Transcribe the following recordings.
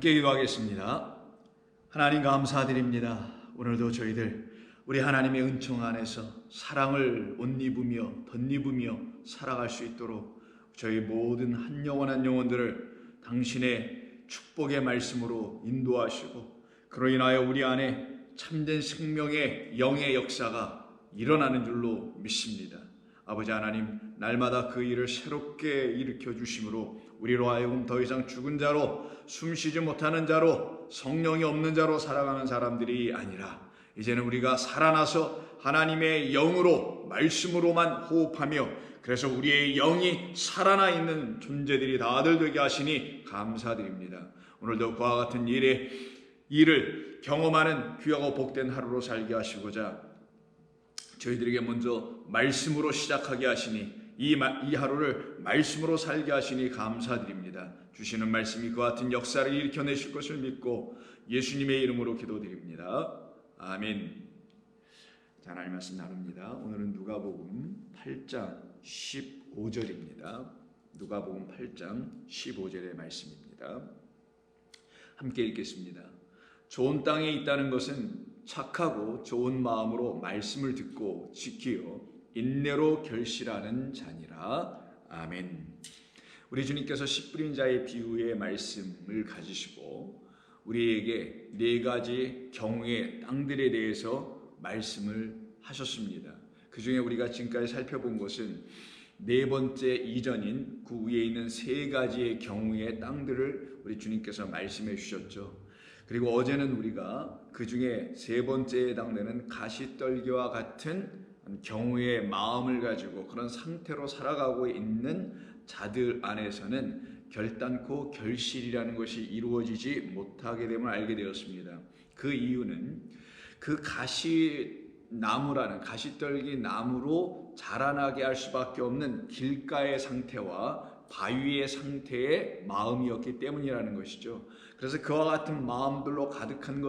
함께 기도하겠습니다. 하나님 감사드립니다. 오늘도 저희들 우리 하나님의 은총 안에서 사랑을 옷 입으며 덧입으며 살아갈 수 있도록 저희 모든 한 영혼 한 영혼들을 당신의 축복의 말씀으로 인도하시고 그로 인하여 우리 안에 참된 생명의 영의 역사가 일어나는 줄로 믿습니다. 아버지 하나님, 날마다 그 일을 새롭게 일으켜 주심으로 우리로 하여금 더 이상 죽은 자로, 숨쉬지 못하는 자로, 성령이 없는 자로 살아가는 사람들이 아니라 이제는 우리가 살아나서 하나님의 영으로, 말씀으로만 호흡하며 그래서 우리의 영이 살아나 있는 존재들이 다들 되게 하시니 감사드립니다. 오늘도 그와 같은 일을 경험하는 귀하고 복된 하루로 살게 하시고자 저희들에게 먼저 말씀으로 시작하게 하시니 이 하루를 말씀으로 살게 하시니 감사드립니다. 주시는 말씀이 그와 같은 역사를 일으켜내실 것을 믿고 예수님의 이름으로 기도드립니다. 아멘. 자, 하나님 말씀 나눕니다. 오늘은 누가복음 8장 15절입니다. 누가복음 8장 15절의 말씀입니다. 함께 읽겠습니다. 좋은 땅에 있다는 것은 착하고 좋은 마음으로 말씀을 듣고 지키어 인내로 결실하는 자니라. 아멘. 우리 주님께서 씨 뿌린 자의 비유의 말씀을 가지시고 우리에게 네 가지 경우의 땅들에 대해서 말씀을 하셨습니다. 그 중에 우리가 지금까지 살펴본 것은 네 번째 이전인 그 위에 있는 세 가지의 경우의 땅들을 우리 주님께서 말씀해 주셨죠. 그리고 어제는 우리가 그 중에 세 번째에 해당되는 가시떨기와 같은 경우의 마음을 가지고 그런 상태로 살아가고 있는 자들 안에서는 결단코 결실이라는 것이 이루어지지 못하게 됨을 알게 되었습니다. 그 이유는 그 가시떨기 나무로 자라나게 할 수밖에 없는 길가의 상태와 바위의 상태의 마음이었기 때문이라는 것이죠. 그래서 그와 같은 마음들로 가득한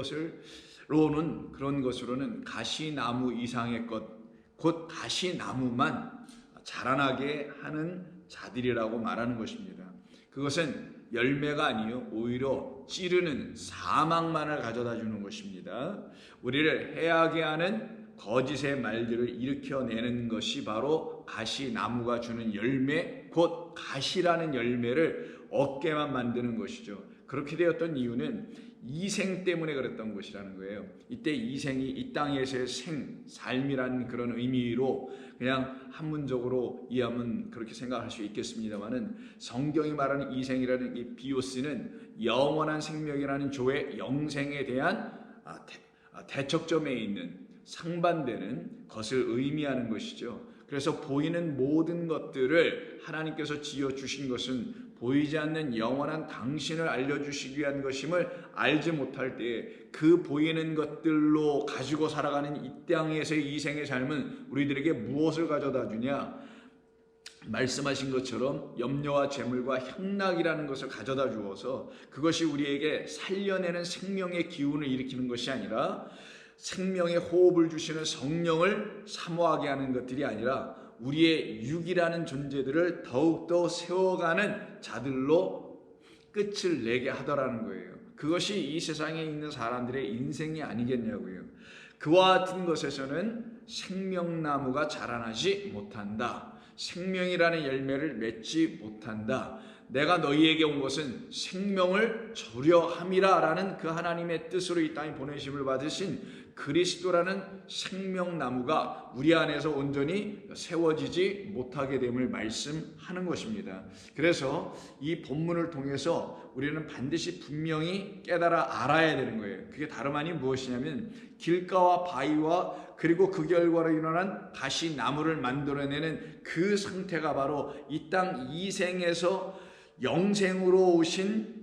그런 것으로는 가시나무 이상의 것, 곧 가시나무만 자라나게 하는 자들이라고 말하는 것입니다. 그것은 열매가 아니요 오히려 찌르는 사망만을 가져다 주는 것입니다. 우리를 해하게 하는 거짓의 말들을 일으켜내는 것이 바로 가시나무가 주는 열매, 곧 가시라는 열매를 얻게만 만드는 것이죠. 그렇게 되었던 이유는 이생 때문에 그랬던 것이라는 거예요. 이때 이생이 이 땅에서의 삶이라는 그런 의미로 그냥 한문적으로 이해하면 그렇게 생각할 수 있겠습니다만은 성경이 말하는 이생이라는 이 비오스는 영원한 생명이라는 조의 영생에 대한 대척점에 있는 상반되는 것을 의미하는 것이죠. 그래서 보이는 모든 것들을 하나님께서 지어주신 것은 보이지 않는 영원한 당신을 알려주시기 위한 것임을 알지 못할 때 그 보이는 것들로 가지고 살아가는 이 땅에서의 이생의 삶은 우리들에게 무엇을 가져다 주냐? 말씀하신 것처럼 염려와 재물과 향락이라는 것을 가져다 주어서 그것이 우리에게 살려내는 생명의 기운을 일으키는 것이 아니라 생명의 호흡을 주시는 성령을 사모하게 하는 것들이 아니라 우리의 육이라는 존재들을 더욱더 세워가는 자들로 끝을 내게 하더라는 거예요. 그것이 이 세상에 있는 사람들의 인생이 아니겠냐고요. 그와 같은 것에서는 생명나무가 자라나지 못한다. 생명이라는 열매를 맺지 못한다. 내가 너희에게 온 것은 생명을 주려 함이라 라는 그 하나님의 뜻으로 이 땅에 보내심을 받으신 그리스도라는 생명나무가 우리 안에서 온전히 세워지지 못하게 됨을 말씀하는 것입니다. 그래서 이 본문을 통해서 우리는 반드시 분명히 깨달아 알아야 되는 거예요. 그게 다름 아닌 무엇이냐면 길가와 바위와 그리고 그 결과로 일어난 가시나무를 만들어내는 그 상태가 바로 이 땅 이생에서 영생으로 오신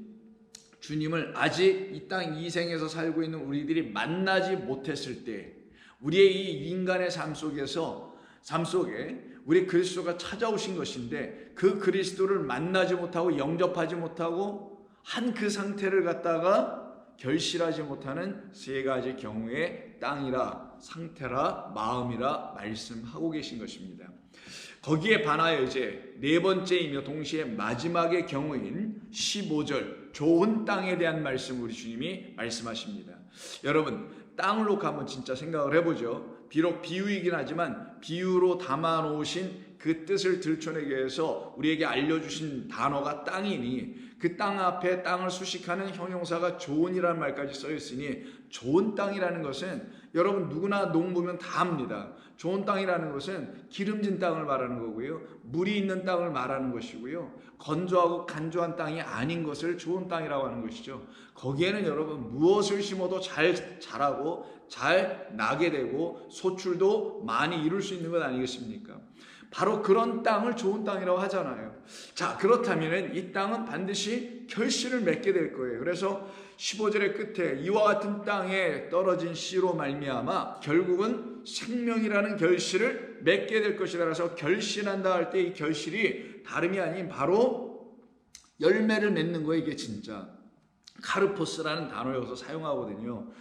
주님을 아직 이 땅 이생에서 살고 있는 우리들이 만나지 못했을 때 우리의 이 인간의 삶 속에 우리 그리스도가 찾아오신 것인데 그 그리스도를 만나지 못하고 영접하지 못하고 한 그 상태를 갖다가 결실하지 못하는 세 가지 경우의 땅이라 상태라 마음이라 말씀하고 계신 것입니다. 거기에 반하여 이제 네 번째이며 동시에 마지막의 경우인 15절 좋은 땅에 대한 말씀 우리 주님이 말씀하십니다. 여러분, 땅을 놓고 한번 진짜 생각을 해보죠. 비록 비유이긴 하지만 비유로 담아놓으신 그 뜻을 들춰내기 위해서 우리에게 알려주신 단어가 땅이니 그 땅 앞에 땅을 수식하는 형용사가 좋은이라는 말까지 써있으니 좋은 땅이라는 것은 여러분 누구나 농부면 다 압니다. 좋은 땅이라는 것은 기름진 땅을 말하는 거고요. 물이 있는 땅을 말하는 것이고요. 건조하고 간조한 땅이 아닌 것을 좋은 땅이라고 하는 것이죠. 거기에는 여러분 무엇을 심어도 잘 자라고 잘 나게 되고 소출도 많이 이룰 수 있는 것 아니겠습니까? 바로 그런 땅을 좋은 땅이라고 하잖아요. 자, 그렇다면 이 땅은 반드시 결실을 맺게 될 거예요. 그래서 15절의 끝에 이와 같은 땅에 떨어진 씨로 말미암아 결국은 생명이라는 결실을 맺게 될 것이다. 그래서 결실한다 할 때 이 결실이 다름이 아닌 바로 열매를 맺는 거예요. 이게 진짜 카르포스라는 단어를 여기서 사용하거든요.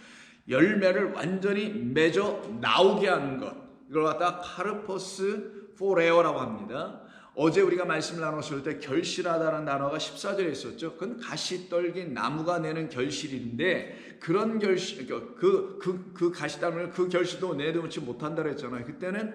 열매를 완전히 맺어 나오게 하는 것, 이걸 갖다 카르포스 포레어라고 합니다. 어제 우리가 말씀을 나눴을 때 결실하다는 단어가 14절에 있었죠. 그건 가시 떨긴 나무가 내는 결실인데 그런 결실, 그 가시떨기를 그 결실도 내놓지 못한다 그랬잖아요. 그때는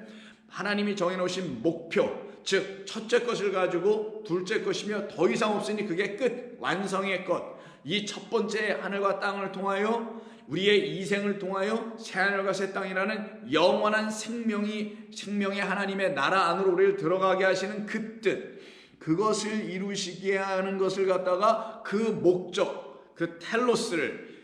하나님이 정해놓으신 목표, 즉 첫째 것을 가지고 둘째 것이며 더 이상 없으니 그게 끝, 완성의 것. 이 첫 번째 하늘과 땅을 통하여 우리의 이생을 통하여 새하늘과 새 땅이라는 영원한 생명의 하나님의 나라 안으로 우리를 들어가게 하시는 그 뜻, 그것을 이루시게 하는 것을 갖다가 그 목적, 그 텔로스를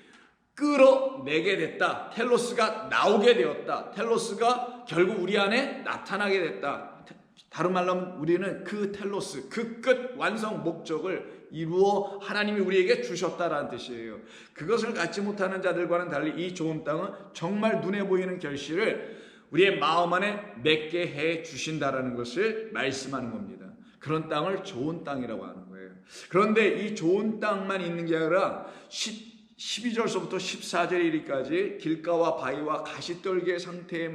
끌어내게 됐다. 텔로스가 나오게 되었다. 텔로스가 결국 우리 안에 나타나게 됐다. 다른 말로 하면 우리는 그 텔로스, 그 끝 완성 목적을 이루어 하나님이 우리에게 주셨다라는 뜻이에요. 그것을 갖지 못하는 자들과는 달리 이 좋은 땅은 정말 눈에 보이는 결실을 우리의 마음 안에 맺게 해 주신다라는 것을 말씀하는 겁니다. 그런 땅을 좋은 땅이라고 하는 거예요. 그런데 이 좋은 땅만 있는 게 아니라 12절서부터 14절 이르기까지 길가와 바위와 가시떨기의 상태의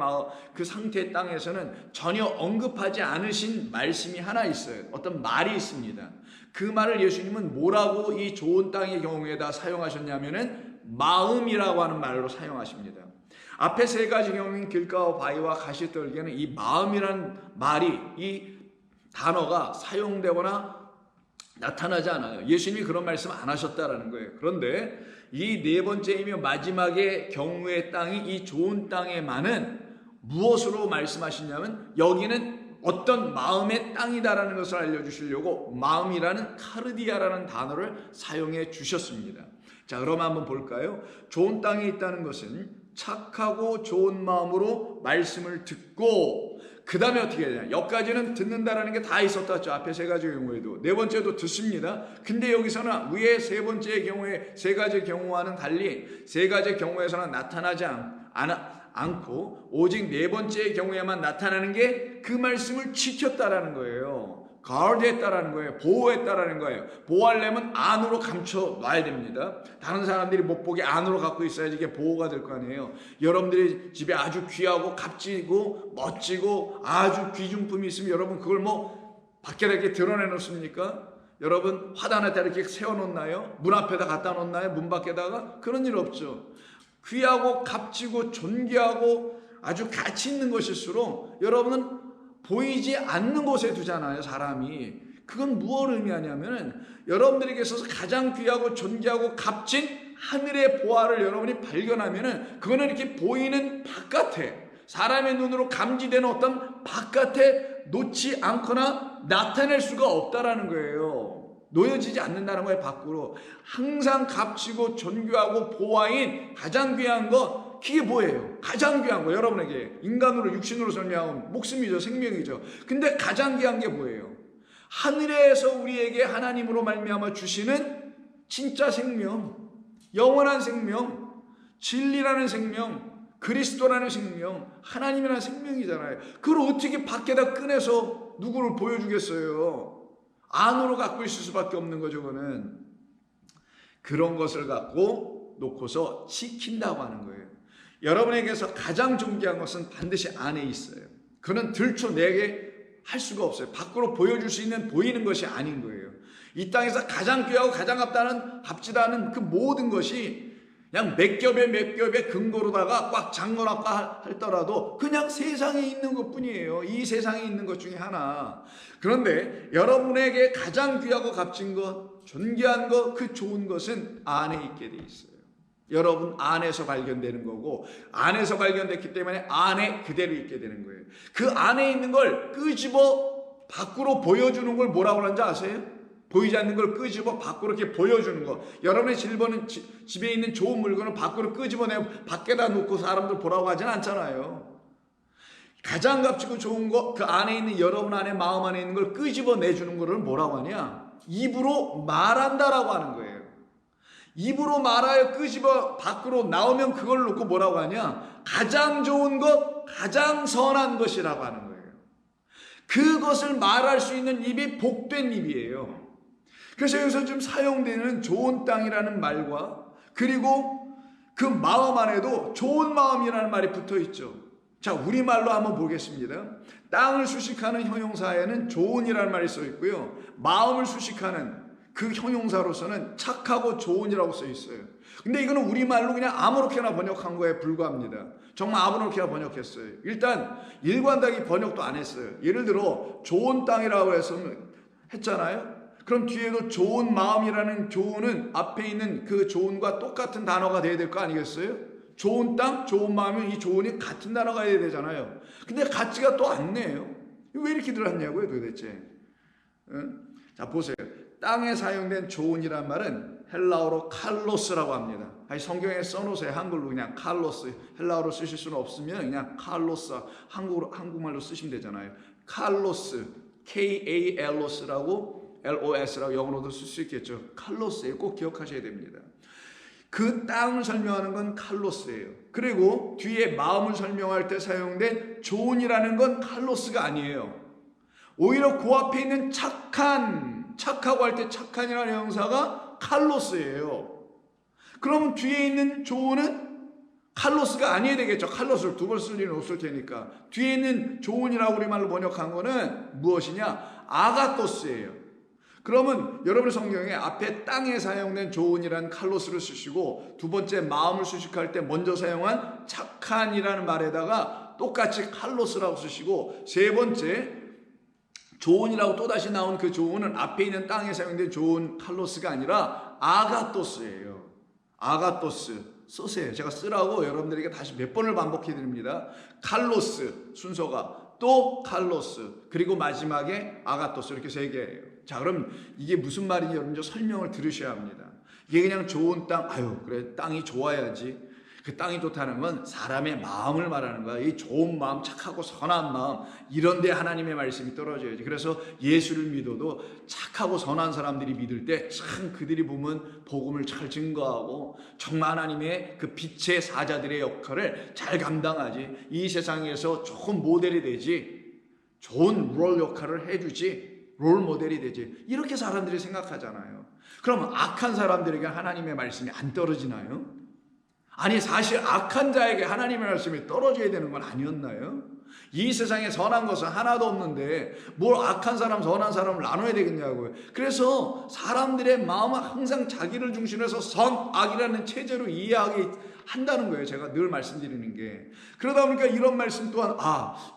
그 상태의 땅에서는 전혀 언급하지 않으신 말씀이 하나 있어요. 어떤 말이 있습니다. 그 말을 예수님은 뭐라고 이 좋은 땅의 경우에다 사용하셨냐면은 마음이라고 하는 말로 사용하십니다. 앞에 세 가지 경우인 길가와 바위와 가시떨기에는 이 마음이라는 말이, 이 단어가 사용되거나 나타나지 않아요. 예수님이 그런 말씀 안 하셨다라는 거예요. 그런데 이 네 번째이며 마지막의 경우의 땅이 이 좋은 땅에만은 무엇으로 말씀하시냐면 여기는 어떤 마음의 땅이다라는 것을 알려주시려고 마음이라는 카르디아라는 단어를 사용해 주셨습니다. 자, 그럼 한번 볼까요? 좋은 땅에 있다는 것은 착하고 좋은 마음으로 말씀을 듣고 그 다음에 어떻게 해야 되냐? 여기까지는 듣는다라는 게 다 있었다죠. 앞에 세 가지 경우에도. 네 번째도 듣습니다. 근데 여기서는 위에 세 번째의 경우에 세 가지 경우와는 달리 세 가지 경우에서는 나타나지 않고 오직 네 번째의 경우에만 나타나는 게 그 말씀을 지켰다라는 거예요. 가드했다라는 거예요. 보호했다라는 거예요. 보호하려면 안으로 감춰 놔야 됩니다. 다른 사람들이 못 보게 안으로 갖고 있어야지 이게 보호가 될 거 아니에요. 여러분들이 집에 아주 귀하고 값지고 멋지고 아주 귀중품이 있으면 여러분 그걸 뭐 밖에 이렇게 드러내 놓습니까? 여러분 화단에다 이렇게 세워놓나요? 문 앞에다 갖다 놓나요? 문 밖에다가? 그런 일 없죠. 귀하고 값지고 존귀하고 아주 가치 있는 것일수록 여러분은 보이지 않는 곳에 두잖아요, 사람이. 그건 무엇을 의미하냐면 여러분들에게 있어서 가장 귀하고 존귀하고 값진 하늘의 보화를 여러분이 발견하면은 그거는 이렇게 보이는 바깥에 사람의 눈으로 감지되는 어떤 바깥에 놓지 않거나 나타낼 수가 없다라는 거예요. 놓여지지 않는다는 거예요. 밖으로. 항상 값지고 존귀하고 보화인 가장 귀한 것, 그게 뭐예요? 가장 귀한 거, 여러분에게 인간으로 육신으로 설명하면 목숨이죠, 생명이죠. 근데 가장 귀한 게 뭐예요? 하늘에서 우리에게 하나님으로 말미암아 주시는 진짜 생명, 영원한 생명, 진리라는 생명, 그리스도라는 생명, 하나님이라는 생명이잖아요. 그걸 어떻게 밖에다 꺼내서 누구를 보여주겠어요? 안으로 갖고 있을 수밖에 없는 거죠. 그거는 그런 것을 갖고 놓고서 지킨다고 하는 거예요. 여러분에게서 가장 존귀한 것은 반드시 안에 있어요. 그는 들춰내게 할 수가 없어요. 밖으로 보여줄 수 있는 보이는 것이 아닌 거예요. 이 땅에서 가장 귀하고 가장 값지다는 그 모든 것이 그냥 몇 겹의 근거로다가 꽉 잠궈놨고 할더라도 그냥 세상에 있는 것뿐이에요. 이 세상에 있는 것 중에 하나. 그런데 여러분에게 가장 귀하고 값진 것, 존귀한 것, 그 좋은 것은 안에 있게 돼 있어요. 여러분 안에서 발견되는 거고, 안에서 발견됐기 때문에 안에 그대로 있게 되는 거예요. 그 안에 있는 걸 끄집어 밖으로 보여주는 걸 뭐라고 하는지 아세요? 보이지 않는 걸 끄집어 밖으로 이렇게 보여주는 거. 여러분의 집에 있는 좋은 물건을 밖으로 끄집어내고 밖에다 놓고 사람들 보라고 하진 않잖아요. 가장 값지고 좋은 거, 그 안에 있는 여러분 안에 마음 안에 있는 걸 끄집어내주는 거를 뭐라고 하냐? 입으로 말한다라고 하는 거예요. 입으로 말하여 끄집어 밖으로 나오면 그걸 놓고 뭐라고 하냐? 가장 좋은 것, 가장 선한 것이라고 하는 거예요. 그것을 말할 수 있는 입이 복된 입이에요. 그래서 여기서 지금 사용되는 좋은 땅이라는 말과 그리고 그 마음 안에도 좋은 마음이라는 말이 붙어 있죠. 자, 우리말로 한번 보겠습니다. 땅을 수식하는 형용사에는 좋은이라는 말이 써 있고요. 마음을 수식하는 그 형용사로서는 착하고 좋은이라고 써 있어요. 근데 이거는 우리말로 그냥 아무렇게나 번역한 거에 불과합니다. 정말 아무렇게나 번역했어요. 일단 일관되게 번역도 안 했어요. 예를 들어 좋은 땅이라고 해서 했잖아요. 그럼 뒤에도 좋은 마음이라는 좋은은 앞에 있는 그 좋은과 똑같은 단어가 돼야 될 거 아니겠어요? 좋은 땅, 좋은 마음이면 이 좋은이 같은 단어가 돼야 되잖아요. 근데 같지가 또 않네요. 왜 이렇게 들었냐고요 도대체. 자 보세요. 땅에 사용된 좋은이란 말은 헬라어로 칼로스라고 합니다. 아니, 성경에 써놓으세요. 한글로 그냥 칼로스. 헬라어로 쓰실 수는 없으면 그냥 칼로스 한국말로 쓰시면 되잖아요. 칼로스, K-A-L-O-S라고 LOS라고 영어로도 쓸 수 있겠죠. 칼로스예요. 꼭 기억하셔야 됩니다. 그 땅을 설명하는 건 칼로스예요. 그리고 뒤에 마음을 설명할 때 사용된 좋은이라는 건 칼로스가 아니에요. 오히려 그 앞에 있는 착하고 할 때 착한이라는 형사가 칼로스예요. 그러면 뒤에 있는 좋은은 칼로스가 아니어야 되겠죠. 칼로스를 두 번 쓸 일은 없을 테니까. 뒤에 있는 좋은이라고 우리말로 번역한 거는 무엇이냐? 아가토스예요. 그러면 여러분의 성경에 앞에 땅에 사용된 좋은이라는 칼로스를 쓰시고 두 번째 마음을 수식할 때 먼저 사용한 착한이라는 말에다가 똑같이 칼로스라고 쓰시고 세 번째 좋은이라고 또다시 나온 그 좋은은 앞에 있는 땅에 사용된 좋은 칼로스가 아니라 아가토스예요. 아가토스 쓰세요. 제가 쓰라고 여러분들에게 다시 몇 번을 반복해 드립니다. 칼로스 순서가 또 칼로스 그리고 마지막에 아가토스 이렇게 세 개예요. 자, 그럼 이게 무슨 말인지 여러분 설명을 들으셔야 합니다. 이게 그냥 좋은 땅, 아유 그래 땅이 좋아야지. 그 땅이 좋다는 건 사람의 마음을 말하는 거야. 이 좋은 마음, 착하고 선한 마음, 이런 데 하나님의 말씀이 떨어져야지. 그래서 예수를 믿어도 착하고 선한 사람들이 믿을 때 참 그들이 보면 복음을 잘 증거하고 정말 하나님의 그 빛의 사자들의 역할을 잘 감당하지. 이 세상에서 좋은 모델이 되지. 좋은 롤 역할을 해주지. 롤 모델이 되지. 이렇게 사람들이 생각하잖아요. 그럼 악한 사람들에게 하나님의 말씀이 안 떨어지나요? 아니 사실 악한 자에게 하나님의 말씀이 떨어져야 되는 건 아니었나요? 이 세상에 선한 것은 하나도 없는데 뭘 악한 사람 선한 사람을 나눠야 되겠냐고요. 그래서 사람들의 마음은 항상 자기를 중심으로 해서 선, 악이라는 체제로 이해하게 한다는 거예요. 제가 늘 말씀드리는 게. 그러다 보니까 이런 말씀 또한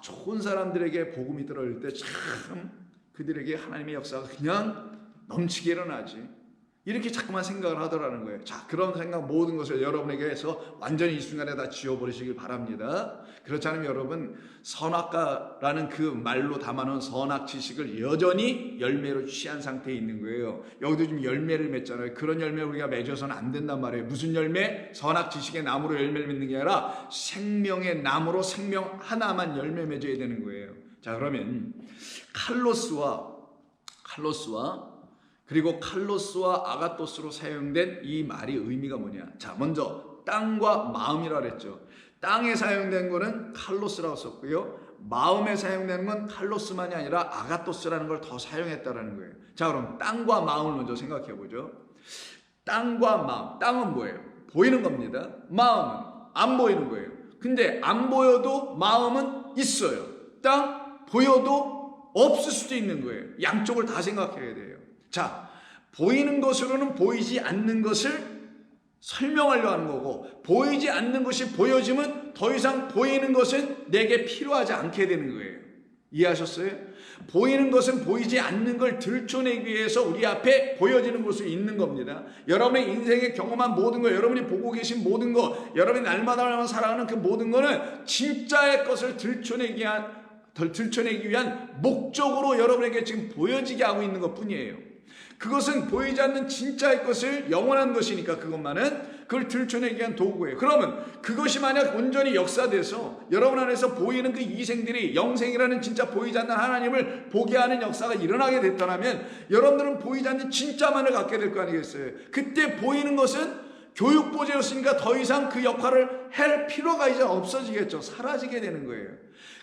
좋은 사람들에게 복음이 들어올 때 참 그들에게 하나님의 역사가 그냥 넘치게 일어나지. 이렇게 자꾸만 생각을 하더라는 거예요. 자, 그런 생각 모든 것을 여러분에게 해서 완전히 이 순간에 다 지워버리시길 바랍니다. 그렇지 않으면 여러분 선악과라는 그 말로 담아놓은 선악 지식을 여전히 열매로 취한 상태에 있는 거예요. 여기도 지금 열매를 맺잖아요. 그런 열매를 우리가 맺어서는 안 된단 말이에요. 무슨 열매? 선악 지식의 나무로 열매를 맺는 게 아니라 생명의 나무로 생명 하나만 열매 맺어야 되는 거예요. 자, 그러면 칼로스와 그리고 칼로스와 아가토스로 사용된 이 말이 의미가 뭐냐? 자, 먼저 땅과 마음이라 그랬죠. 땅에 사용된 거는 칼로스라고 썼고요. 마음에 사용된 건 칼로스만이 아니라 아가토스라는 걸 더 사용했다라는 거예요. 자, 그럼 땅과 마음을 먼저 생각해 보죠. 땅과 마음. 땅은 뭐예요? 보이는 겁니다. 마음은 안 보이는 거예요. 근데 안 보여도 마음은 있어요. 땅 보여도 없을 수도 있는 거예요. 양쪽을 다 생각해야 돼요. 자, 보이는 것으로는 보이지 않는 것을 설명하려 하는 거고, 보이지 않는 것이 보여지면 더 이상 보이는 것은 내게 필요하지 않게 되는 거예요. 이해하셨어요? 보이는 것은 보이지 않는 걸 들춰내기 위해서 우리 앞에 보여지는 것이 있는 겁니다. 여러분의 인생에 경험한 모든 것, 여러분이 보고 계신 모든 것, 여러분이 날마다 살아가는 그 모든 것은 진짜의 것을 들춰내기 위한 목적으로 여러분에게 지금 보여지게 하고 있는 것 뿐이에요. 그것은 보이지 않는 진짜의 것을, 영원한 것이니까 그것만은 그걸 들춰내기 위한 도구예요. 그러면 그것이 만약 온전히 역사돼서 여러분 안에서 보이는 그 이생들이 영생이라는 진짜 보이지 않는 하나님을 보게 하는 역사가 일어나게 됐다면 여러분들은 보이지 않는 진짜만을 갖게 될 거 아니겠어요? 그때 보이는 것은 교육보제였으니까 더 이상 그 역할을 할 필요가 이제 없어지겠죠. 사라지게 되는 거예요.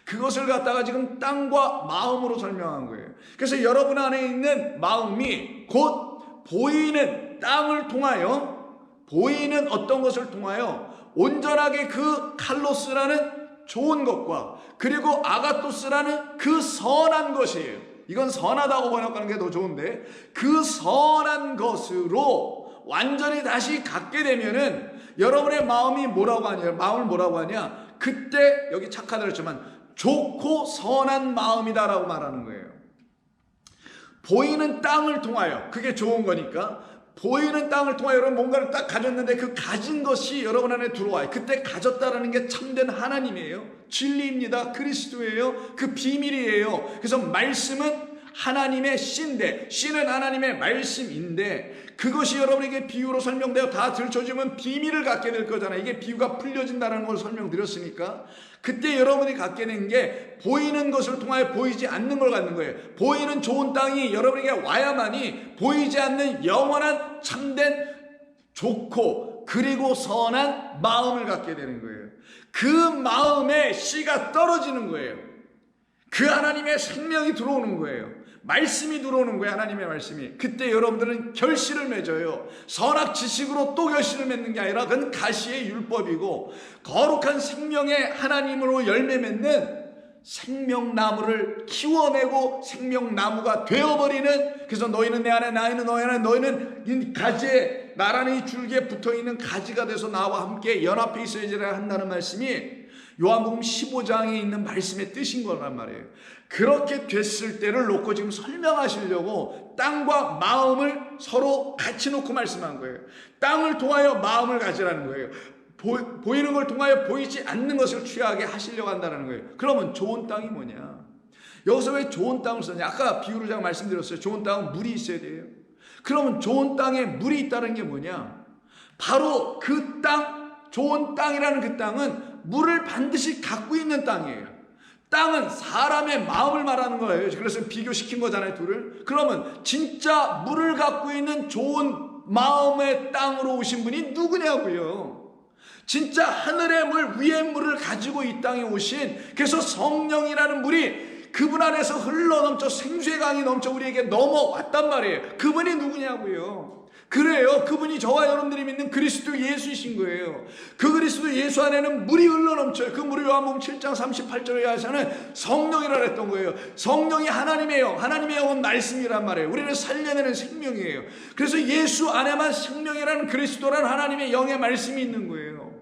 그것을 갖다가 지금 땅과 마음으로 설명한 거예요. 그래서 여러분 안에 있는 마음이 곧 보이는 땅을 통하여, 보이는 어떤 것을 통하여 온전하게 그 칼로스라는 좋은 것과 그리고 아가토스라는 그 선한 것이에요. 이건 선하다고 번역하는 게 더 좋은데, 그 선한 것으로 완전히 다시 갖게 되면은 여러분의 마음이 뭐라고 하냐? 마음을 뭐라고 하냐? 그때 여기 착하다 그랬지만 좋고 선한 마음이다라고 말하는 거예요. 보이는 땅을 통하여, 그게 좋은 거니까 보이는 땅을 통하여 여러분 뭔가를 딱 가졌는데 그 가진 것이 여러분 안에 들어와요. 그때 가졌다라는 게 참된 하나님이에요. 진리입니다. 그리스도예요. 그 비밀이에요. 그래서 말씀은 하나님의 씨인데, 씨는 하나님의 말씀인데, 그것이 여러분에게 비유로 설명되어 다 들춰지면 비밀을 갖게 될 거잖아요. 이게 비유가 풀려진다는 걸 설명드렸으니까 그때 여러분이 갖게 된 게 보이는 것을 통하여 보이지 않는 걸 갖는 거예요. 보이는 좋은 땅이 여러분에게 와야만이 보이지 않는 영원한 참된 좋고 그리고 선한 마음을 갖게 되는 거예요. 그 마음에 씨가 떨어지는 거예요. 그 하나님의 생명이 들어오는 거예요. 말씀이 들어오는 거예요. 하나님의 말씀이. 그때 여러분들은 결실을 맺어요. 선악 지식으로 또 결실을 맺는 게 아니라 그건 가시의 율법이고 거룩한 생명의 하나님으로 열매 맺는 생명나무를 키워내고 생명나무가 되어버리는, 그래서 너희는 내 안에 나이는 너희 안에, 너희는 이 가지에, 나라는 이 줄기에 붙어있는 가지가 돼서 나와 함께 연합해 있어야지라 한다는 말씀이 요한복음 15장에 있는 말씀의 뜻인 거란 말이에요. 그렇게 됐을 때를 놓고 지금 설명하시려고 땅과 마음을 서로 같이 놓고 말씀한 거예요. 땅을 통하여 마음을 가지라는 거예요. 보이는 걸 통하여 보이지 않는 것을 취하게 하시려고 한다는 거예요. 그러면 좋은 땅이 뭐냐? 여기서 왜 좋은 땅을 썼냐? 아까 비유로 제가 말씀드렸어요. 좋은 땅은 물이 있어야 돼요. 그러면 좋은 땅에 물이 있다는 게 뭐냐? 바로 그 땅, 좋은 땅이라는 그 땅은 물을 반드시 갖고 있는 땅이에요. 땅은 사람의 마음을 말하는 거예요. 그래서 비교시킨 거잖아요, 둘을. 그러면 진짜 물을 갖고 있는 좋은 마음의 땅으로 오신 분이 누구냐고요? 진짜 하늘의 물, 위의 물을 가지고 이 땅에 오신, 그래서 성령이라는 물이 그분 안에서 흘러넘쳐 생수의 강이 넘쳐 우리에게 넘어왔단 말이에요. 그분이 누구냐고요? 그래요. 그분이 저와 여러분들이 믿는 그리스도 예수이신 거예요. 그 그리스도 예수 안에는 물이 흘러넘쳐요. 그 물이 요한복음 7장 38절에 하서는 성령이라 했던 거예요. 성령이 하나님의 영, 하나님의 영은 말씀이란 말이에요. 우리를 살려내는 생명이에요. 그래서 예수 안에만 생명이라는 그리스도라는 하나님의 영의 말씀이 있는 거예요.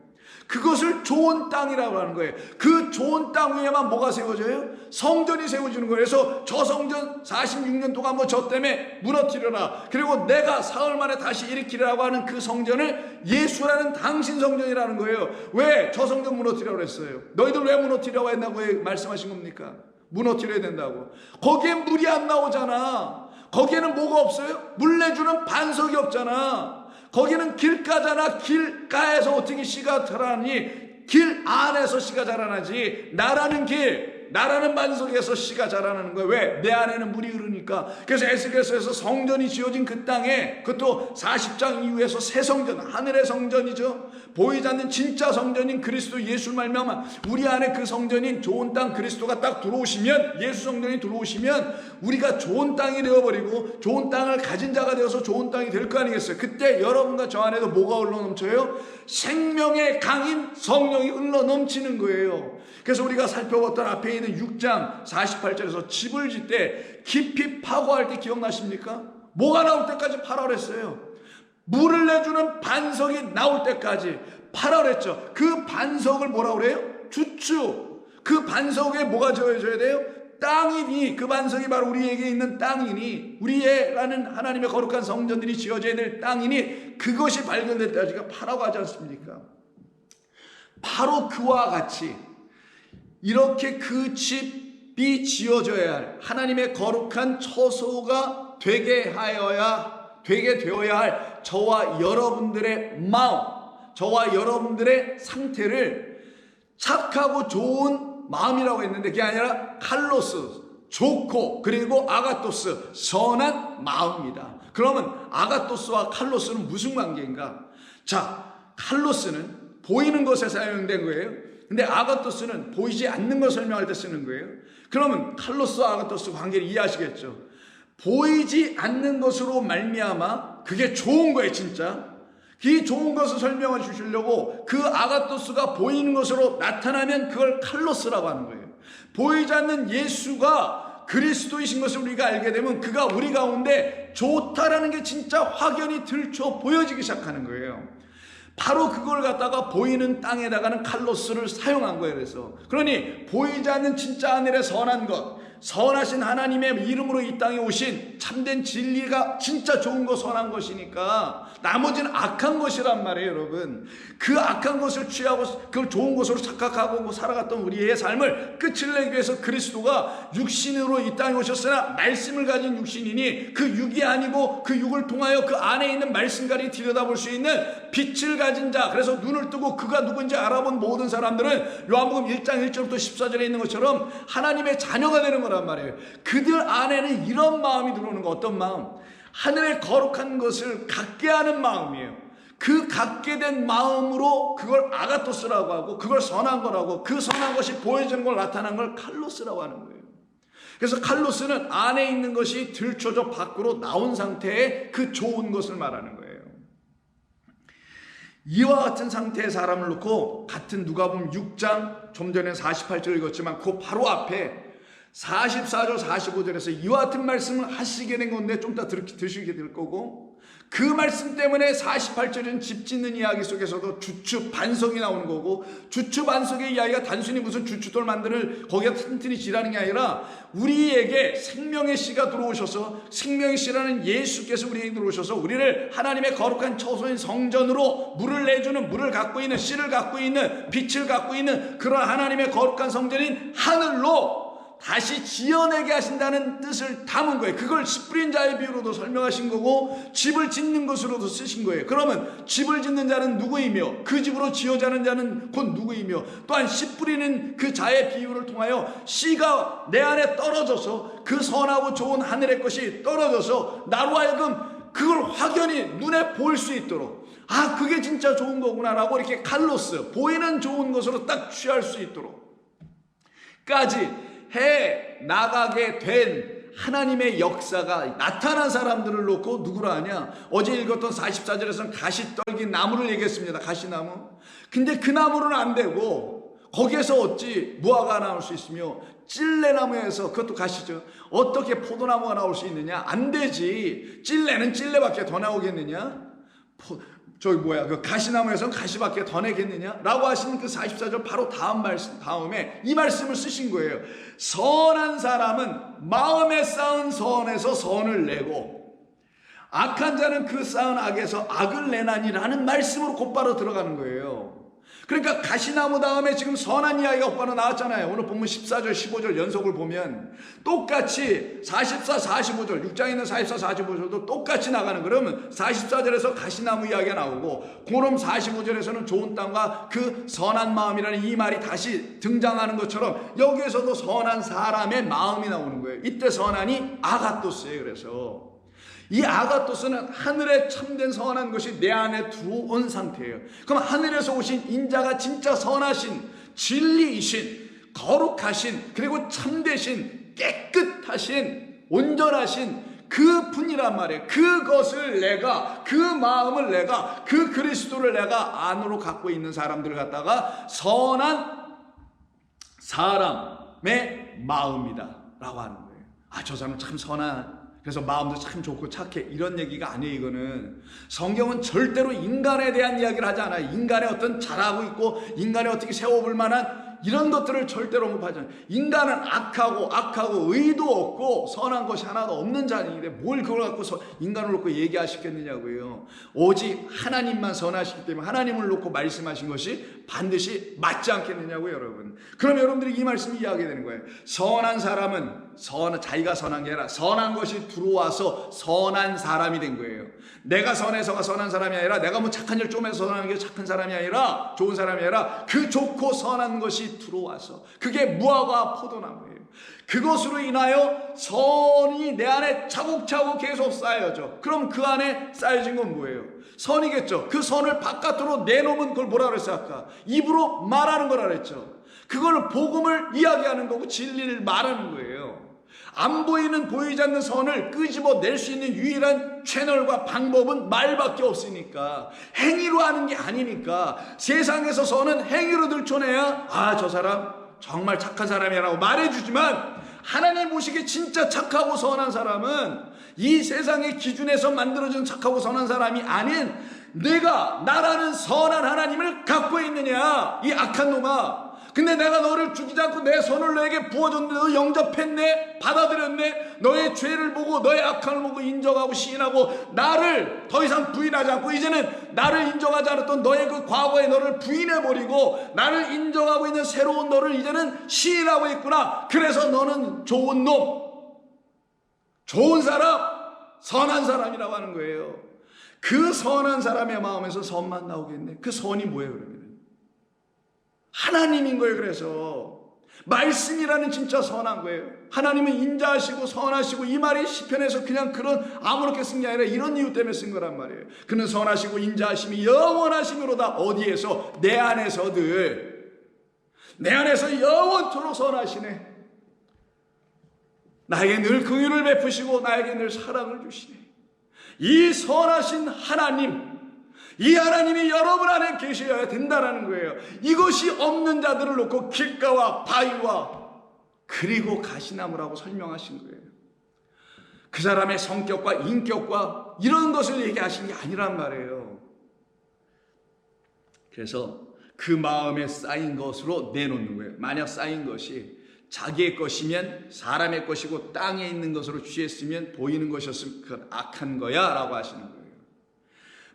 그것을 좋은 땅이라고 하는 거예요. 그 좋은 땅 위에만 뭐가 세워져요? 성전이 세워지는 거예요. 그래서 저 성전 46년 동안 뭐 저 때문에 무너뜨려라, 그리고 내가 사흘 만에 다시 일으키라고 하는 그 성전을 예수라는 당신 성전이라는 거예요. 왜 저 성전 무너뜨리라고 했어요? 너희들 왜 무너뜨리라고 했다고 말씀하신 겁니까? 무너뜨려야 된다고. 거기에 물이 안 나오잖아. 거기에는 뭐가 없어요? 물 내주는 반석이 없잖아. 거기는 길가잖아. 길가에서 어떻게 씨가 자라나니? 길 안에서 씨가 자라나지. 나라는 길, 나라는 반석에서 씨가 자라나는 거예요. 왜? 내 안에는 물이 흐르니까. 그래서 에스겔서에서 성전이 지어진 그 땅에, 그것도 40장 이후에서 새 성전, 하늘의 성전이죠. 보이지 않는 진짜 성전인 그리스도 예수 말미암아 우리 안에 그 성전인 좋은 땅 그리스도가 딱 들어오시면, 예수 성전이 들어오시면 우리가 좋은 땅이 되어버리고 좋은 땅을 가진 자가 되어서 좋은 땅이 될 거 아니겠어요? 그때 여러분과 저 안에도 뭐가 흘러넘쳐요? 생명의 강인 성령이 흘러넘치는 거예요. 그래서 우리가 살펴봤던 앞에 있는 6장 48절에서 집을 짓 때 깊이 파고할 때 기억나십니까? 뭐가 나올 때까지 파라 그랬어요. 물을 내주는 반석이 나올 때까지 파라 그랬죠. 그 반석을 뭐라 그래요? 주추. 그 반석에 뭐가 지어져야 돼요? 땅이니, 그 반석이 바로 우리에게 있는 땅이니, 우리의라는 하나님의 거룩한 성전들이 지어져야 될 땅이니, 그것이 발견될 때까지가 파라고 하지 않습니까? 바로 그와 같이 이렇게 그 집이 지어져야 할 하나님의 거룩한 처소가 되게 되어야 할 저와 여러분들의 마음, 저와 여러분들의 상태를 착하고 좋은 마음이라고 했는데, 그게 아니라 칼로스, 좋고, 그리고 아가토스, 선한 마음입니다. 그러면 아가토스와 칼로스는 무슨 관계인가? 자, 칼로스는 보이는 것에 사용된 거예요. 근데 아가토스는 보이지 않는 걸 설명할 때 쓰는 거예요. 그러면 칼로스와 아가토스 관계를 이해하시겠죠? 보이지 않는 것으로 말미암아 그게 좋은 거예요, 진짜. 이 좋은 것을 설명해 주시려고 그 아가토스가 보이는 것으로 나타나면 그걸 칼로스라고 하는 거예요. 보이지 않는 예수가 그리스도이신 것을 우리가 알게 되면 그가 우리 가운데 좋다라는 게 진짜 확연히 들춰 보여지기 시작하는 거예요. 바로 그걸 갖다가 보이는 땅에다가는 칼로스를 사용한 거예요. 그러니 보이지 않는 진짜 하늘의 선한 것, 선하신 하나님의 이름으로 이 땅에 오신 참된 진리가 진짜 좋은 거, 선한 것이니까 나머지는 악한 것이란 말이에요, 여러분. 그 악한 것을 취하고 그걸 좋은 것으로 착각하고 살아갔던 우리의 삶을 끝을 내기 위해서 그리스도가 육신으로 이 땅에 오셨으나 말씀을 가진 육신이니 그 육이 아니고 그 육을 통하여 그 안에 있는 말씀까지 들여다볼 수 있는 빛을 가진 자, 그래서 눈을 뜨고 그가 누군지 알아본 모든 사람들은 요한복음 1장 1절부터 14절에 있는 것처럼 하나님의 자녀가 되는 거란 말이에요. 그들 안에는 이런 마음이 들어오는 거. 어떤 마음? 하늘의 거룩한 것을 갖게 하는 마음이에요. 그 갖게 된 마음으로 그걸 아가토스라고 하고, 그걸 선한 거라고, 그 선한 것이 보여지는 걸 나타난 걸 칼로스라고 하는 거예요. 그래서 칼로스는 안에 있는 것이 들춰져 밖으로 나온 상태의 그 좋은 것을 말하는 거예요. 이와 같은 상태의 사람을 놓고 같은 누가복음 6장, 좀 전에 48절 읽었지만 그 바로 앞에 44절 45절에서 이와 같은 말씀을 하시게 된 건데 좀 이따 드시게 될 거고, 그 말씀 때문에 48절은 집 짓는 이야기 속에서도 주추 반석이 나오는 거고, 주추 반석의 이야기가 단순히 무슨 주추돌 만드는 거기가 튼튼히 지라는 게 아니라 우리에게 생명의 씨가 들어오셔서, 생명의 씨라는 예수께서 우리에게 들어오셔서 우리를 하나님의 거룩한 처소인 성전으로 물을 내주는, 물을 갖고 있는, 씨를 갖고 있는, 빛을 갖고 있는 그런 하나님의 거룩한 성전인 하늘로 다시 지어내게 하신다는 뜻을 담은 거예요. 그걸 씨 뿌린 자의 비유로도 설명하신 거고, 집을 짓는 것으로도 쓰신 거예요. 그러면 집을 짓는 자는 누구이며 그 집으로 지어자는 자는 곧 누구이며, 또한 씨 뿌리는 그 자의 비유를 통하여 씨가 내 안에 떨어져서 그 선하고 좋은 하늘의 것이 떨어져서 나로 하여금 그걸 확연히 눈에 보일 수 있도록, 아, 그게 진짜 좋은 거구나라고 이렇게 칼로스, 보이는 좋은 것으로 딱 취할 수 있도록 까지 해 나가게 된 하나님의 역사가 나타난 사람들을 놓고 누구라 하냐? 어제 읽었던 44절에서는 가시떨기 나무를 얘기했습니다. 가시나무. 근데 그 나무는 안 되고 거기에서 어찌 무화과가 나올 수 있으며, 찔레나무에서, 그것도 가시죠, 어떻게 포도나무가 나올 수 있느냐? 안 되지. 찔레는 찔레밖에 더 나오겠느냐? 그 가시나무에서는 가시밖에 더 내겠느냐? 라고 하시는 그 44절 바로 다음 말씀, 다음에 이 말씀을 쓰신 거예요. 선한 사람은 마음에 쌓은 선에서 선을 내고, 악한 자는 그 쌓은 악에서 악을 내나니라는 말씀으로 곧바로 들어가는 거예요. 그러니까 가시나무 다음에 지금 선한 이야기가 곧바로 나왔잖아요. 오늘 본문 14절 15절 연속을 보면 똑같이 44, 45절, 6장에 있는 44, 45절도 똑같이 나가는, 그러면 44절에서 가시나무 이야기가 나오고, 그럼 45절에서는 좋은 땅과 그 선한 마음이라는 이 말이 다시 등장하는 것처럼 여기에서도 선한 사람의 마음이 나오는 거예요. 이때 선한이 아가토스예요. 그래서 이 아가토스는 하늘에 참된 선한 것이 내 안에 들어온 상태예요. 그럼 하늘에서 오신 인자가 진짜 선하신, 진리이신, 거룩하신, 그리고 참되신, 깨끗하신, 온전하신 그 분이란 말이에요. 그것을 내가, 그 마음을 내가, 그 그리스도를 내가 안으로 갖고 있는 사람들을 갖다가 선한 사람의 마음이다 라고 하는 거예요. 아, 저 사람 참 선한, 그래서 마음도 참 좋고 착해, 이런 얘기가 아니에요. 이거는 성경은 절대로 인간에 대한 이야기를 하지 않아요. 인간의 어떤 잘하고 있고 인간이 어떻게 세워볼 만한 이런 것들을 절대로 언급하잖아요. 인간은 악하고 의도 없고 선한 것이 하나도 없는 자인데 뭘 그걸 갖고 인간을 놓고 얘기하시겠느냐고요. 오직 하나님만 선하시기 때문에 하나님을 놓고 말씀하신 것이 반드시 맞지 않겠느냐고요, 여러분. 그럼 여러분들이 이 말씀을 이해하게 되는 거예요. 선한 사람은 자기가 선한 게 아니라 선한 것이 들어와서 선한 사람이 된 거예요. 내가 선해서가 선한 사람이 아니라, 내가 뭐 착한 일 좀 해서 선한 게 착한 사람이 아니라, 좋은 사람이 아니라 그 좋고 선한 것이 들어와서, 그게 무화과 포도나무예요. 그것으로 인하여 선이 내 안에 차곡차곡 계속 쌓여져. 그럼 그 안에 쌓여진 건 뭐예요? 선이겠죠. 그 선을 바깥으로 내놓으면 그걸 뭐라 그랬어요? 아까 입으로 말하는 거라 그랬죠. 그걸 복음을 이야기하는 거고 진리를 말하는 거예요. 안 보이는, 보이지 않는 선을 끄집어낼 수 있는 유일한 채널과 방법은 말밖에 없으니까, 행위로 하는 게 아니니까. 세상에서 선은 행위로 들춰내야 저 사람 정말 착한 사람이라고 말해주지만, 하나님 보시기에 진짜 착하고 선한 사람은 이 세상의 기준에서 만들어진 착하고 선한 사람이 아닌, 나라는 선한 하나님을 갖고 있느냐 이 악한 놈아. 근데 내가 너를 죽이지 않고 내 손을 너에게 부어줬는데 너 영접했네, 받아들였네. 너의 죄를 보고 너의 악함을 보고 인정하고 시인하고 나를 더 이상 부인하지 않고, 이제는 나를 인정하지 않았던 너의 그 과거의 너를 부인해버리고 나를 인정하고 있는 새로운 너를 이제는 시인하고 있구나. 그래서 너는 좋은 놈, 좋은 사람, 선한 사람이라고 하는 거예요. 그 선한 사람의 마음에서 선만 나오겠네. 그 선이 뭐예요 그러면? 하나님인 거예요. 그래서 말씀이라는 진짜 선한 거예요. 하나님은 인자하시고 선하시고, 이 말이 시편에서 그냥 그런 아무렇게 쓴 게 아니라 이런 이유 때문에 쓴 거란 말이에요. 그는 선하시고 인자하심이 영원하심으로다. 어디에서? 내 안에서들. 내 안에서 영원토록 선하시네. 나에게 늘 긍휼을 베푸시고 나에게 늘 사랑을 주시네. 이 선하신 하나님, 이 하나님이 여러분 안에 계셔야 된다는 거예요. 이것이 없는 자들을 놓고 길가와 바위와 그리고 가시나무라고 설명하신 거예요. 그 사람의 성격과 인격과 이런 것을 얘기하신 게 아니란 말이에요. 그래서 그 마음에 쌓인 것으로 내놓는 거예요. 만약 쌓인 것이 자기의 것이면 사람의 것이고 땅에 있는 것으로 취했으면 보이는 것이었으면 그건 악한 거야 라고 하시는 거예요.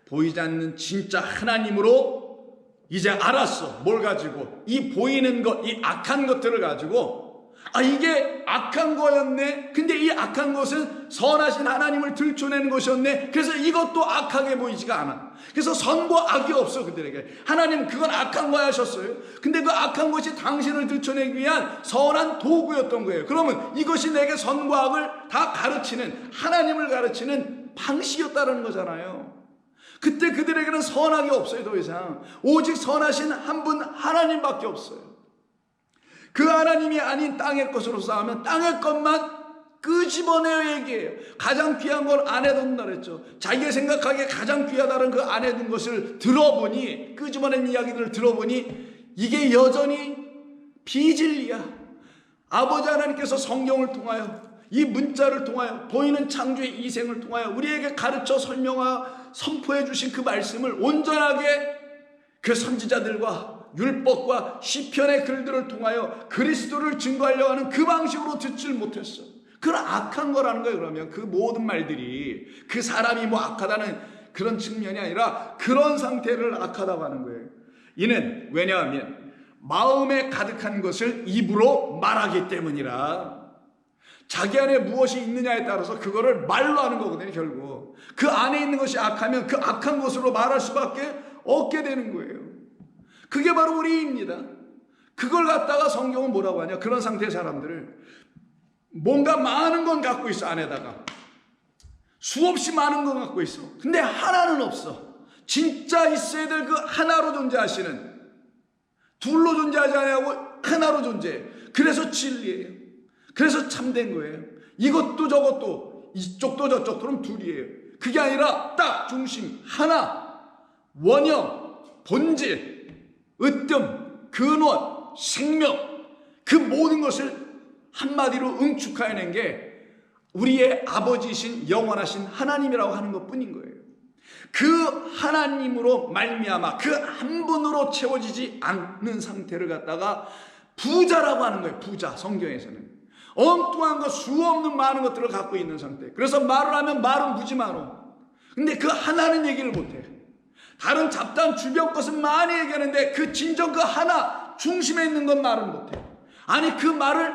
보이지 않는 진짜 하나님으로 이제 알았어. 뭘 가지고? 이 보이는 것, 이 악한 것들을 가지고, 이게 악한 거였네. 근데 이 악한 것은 선하신 하나님을 들춰내는 것이었네. 그래서 이것도 악하게 보이지가 않아. 그래서 선과 악이 없어 그들에게. 하나님 그건 악한 거야 하셨어요. 근데 그 악한 것이 당신을 들춰내기 위한 선한 도구였던 거예요. 그러면 이것이 내게 선과 악을 다 가르치는, 하나님을 가르치는 방식이었다는 거잖아요. 그때 그들에게는 선악이 없어요. 더 이상 오직 선하신 한 분 하나님밖에 없어요. 그 하나님이 아닌 땅의 것으로 싸우면 땅의 것만 끄집어내어 얘기해요. 가장 귀한 걸 안에 둔다 그랬죠. 자기가 생각하기에 가장 귀하다는 그 안에 둔 것을 들어보니, 끄집어낸 이야기들을 들어보니 이게 여전히 비진리야. 아버지 하나님께서 성경을 통하여, 이 문자를 통하여, 보이는 창조의 이생을 통하여 우리에게 가르쳐 설명하여 선포해 주신 그 말씀을 온전하게 그 선지자들과 율법과 시편의 글들을 통하여 그리스도를 증거하려고 하는 그 방식으로 듣질 못했어. 그건 악한 거라는 거예요. 그러면 그 모든 말들이 그 사람이 뭐 악하다는 그런 측면이 아니라 그런 상태를 악하다고 하는 거예요. 이는 왜냐하면 마음에 가득한 것을 입으로 말하기 때문이라. 자기 안에 무엇이 있느냐에 따라서 그거를 말로 하는 거거든요. 결국 그 안에 있는 것이 악하면 그 악한 것으로 말할 수밖에 없게 되는 거예요. 그게 바로 우리입니다. 그걸 갖다가 성경은 뭐라고 하냐, 그런 상태의 사람들을 뭔가 많은 건 갖고 있어. 안에다가 수없이 많은 건 갖고 있어. 근데 하나는 없어. 진짜 있어야 될 그 하나로 존재하시는, 둘로 존재하지 않냐고 하나로 존재해. 그래서 진리예요. 그래서 참된 거예요. 이것도 저것도, 이쪽도 저쪽도 그럼 둘이에요. 그게 아니라 딱 중심 하나, 원형, 본질, 으뜸, 근원, 생명, 그 모든 것을 한마디로 응축해낸 게 우리의 아버지이신 영원하신 하나님이라고 하는 것뿐인 거예요. 그 하나님으로 말미암아 그 한 분으로 채워지지 않는 상태를 갖다가 부자라고 하는 거예요. 부자, 성경에서는 엉뚱한 것, 수 없는 많은 것들을 갖고 있는 상태. 그래서 말을 하면 말은 무지 많어. 근데 그 하나는 얘기를 못해. 다른 잡다한 주변 것은 많이 얘기하는데 그 진정 그 하나 중심에 있는 건 말은 못해. 아니 그 말을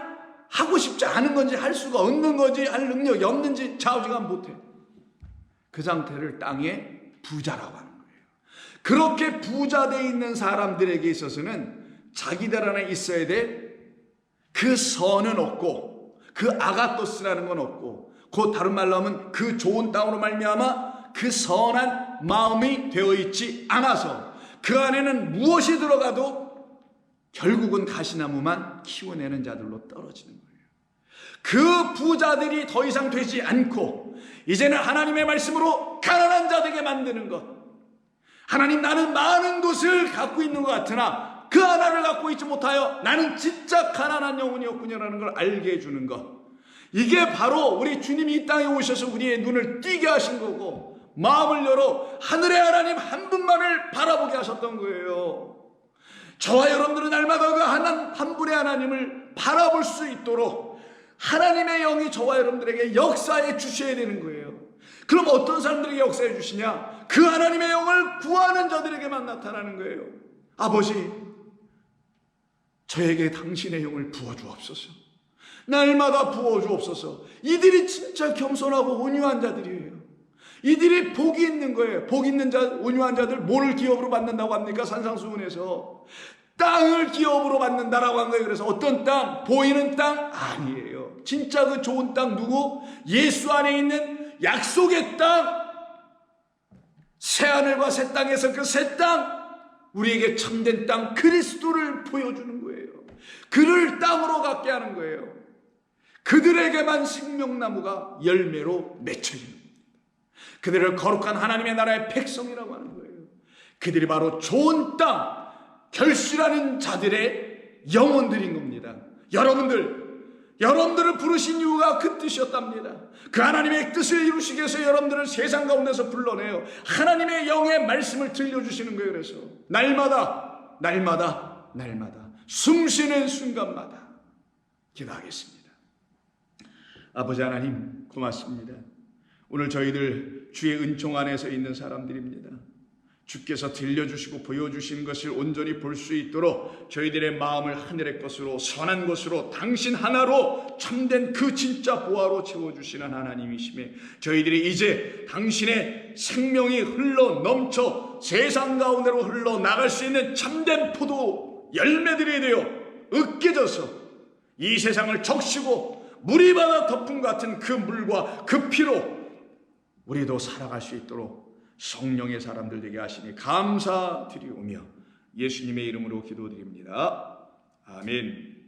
하고 싶지 않은 건지 할 수가 없는 건지 할 능력이 없는지 좌우지간 못해. 그 상태를 땅의 부자라고 하는 거예요. 그렇게 부자 돼 있는 사람들에게 있어서는 자기들 안에 있어야 될 그 선은 없고 그 아가토스라는 건 없고 곧 다른 말로 하면 그 좋은 땅으로 말미암아 그 선한 마음이 되어 있지 않아서 그 안에는 무엇이 들어가도 결국은 가시나무만 키워내는 자들로 떨어지는 거예요. 그 부자들이 더 이상 되지 않고 이제는 하나님의 말씀으로 가난한 자 되게 만드는 것. 하나님, 나는 많은 것을 갖고 있는 것 같으나 그 하나를 갖고 있지 못하여 나는 진짜 가난한 영혼이었군요라는 걸 알게 해주는 것. 이게 바로 우리 주님이 이 땅에 오셔서 우리의 눈을 띄게 하신 거고 마음을 열어 하늘의 하나님 한 분만을 바라보게 하셨던 거예요. 저와 여러분들은 날마다 그 한 분의 하나님을 바라볼 수 있도록 하나님의 영이 저와 여러분들에게 역사해 주셔야 되는 거예요. 그럼 어떤 사람들에게 역사해 주시냐? 그 하나님의 영을 구하는 자들에게만 나타나는 거예요. 아버지, 저에게 당신의 영을 부어주옵소서. 날마다 부어주옵소서. 이들이 진짜 겸손하고 온유한 자들이에요. 이들이 복이 있는 거예요. 복 있는 자, 온유한 자들 뭐를 기업으로 받는다고 합니까? 산상수훈에서 땅을 기업으로 받는다라고 한 거예요. 그래서 어떤 땅? 보이는 땅? 아니에요. 진짜 그 좋은 땅 누구? 예수 안에 있는 약속의 땅, 새하늘과 새 땅에서 그 새 땅, 우리에게 참된 땅 그리스도를 보여주는 거예요. 그를 땅으로 갖게 하는 거예요. 그들에게만 생명나무가 열매로 맺혀지는 겁니다. 그들을 거룩한 하나님의 나라의 백성이라고 하는 거예요. 그들이 바로 좋은 땅, 결실하는 자들의 영혼들인 겁니다. 여러분들을 부르신 이유가 그 뜻이었답니다. 그 하나님의 뜻을 이루시기 위해서 여러분들을 세상 가운데서 불러내요. 하나님의 영의 말씀을 들려주시는 거예요. 그래서 날마다 숨쉬는 순간마다 기도하겠습니다. 아버지 하나님, 고맙습니다. 오늘 저희들 주의 은총 안에서 있는 사람들입니다. 주께서 들려주시고 보여주시는 것을 온전히 볼 수 있도록 저희들의 마음을 하늘의 것으로, 선한 것으로, 당신 하나로 참된 그 진짜 보화로 채워주시는 하나님이시며, 저희들이 이제 당신의 생명이 흘러 넘쳐 세상 가운데로 흘러나갈 수 있는 참된 포도 열매들이 되어 으깨져서 이 세상을 적시고 물이 받아 덮은 것 같은 그 물과 그 피로 우리도 살아갈 수 있도록 성령의 사람들 되게 하시니 감사드리오며 예수님의 이름으로 기도드립니다. 아멘.